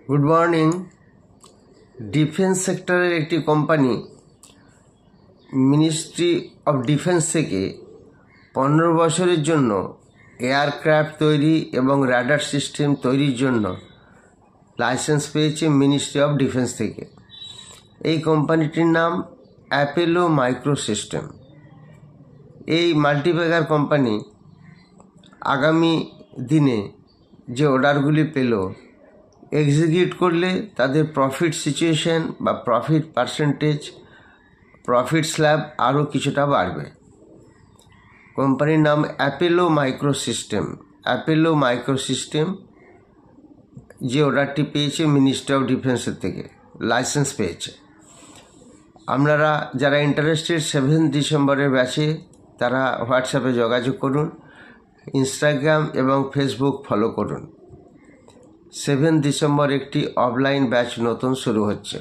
Good morning. Defence সেক্টরের একটি company ministry of defence থেকে 15 বছরের জন্য এয়ারক্রাফট তৈরি এবং রাডার সিস্টেম তৈরির জন্য লাইসেন্স পেয়েছে মিনিস্ট্রি অফ ডিফেন্স থেকে। এই কোম্পানিটির নাম অ্যাপোলো মাইক্রো সিস্টেম। এই মাল্টিপ্যাকার কোম্পানি আগামী দিনে যে অর্ডারগুলি পেল, এক্সিকিউট করলে তাদের প্রফিট সিচুয়েশন বা প্রফিট পার্সেন্টেজ, প্রফিট স্ল্যাব আরও কিছুটা বাড়বে। কোম্পানির নাম Apollo micro system. Apollo micro system যে অর্ডারটি পেয়েছে মিনিস্ট্রি অফ ডিফেন্সের থেকে, লাইসেন্স পেয়েছে। আপনারা যারা ইন্টারেস্টেড 7 ডিসেম্বরের ব্যাচে, তারা হোয়াটসঅ্যাপে যোগাযোগ করুন, ইনস্টাগ্রাম এবং ফেসবুক ফলো করুন। 7 ডিসেম্বর একটি অফলাইন ব্যাচ নতুন শুরু হচ্ছে।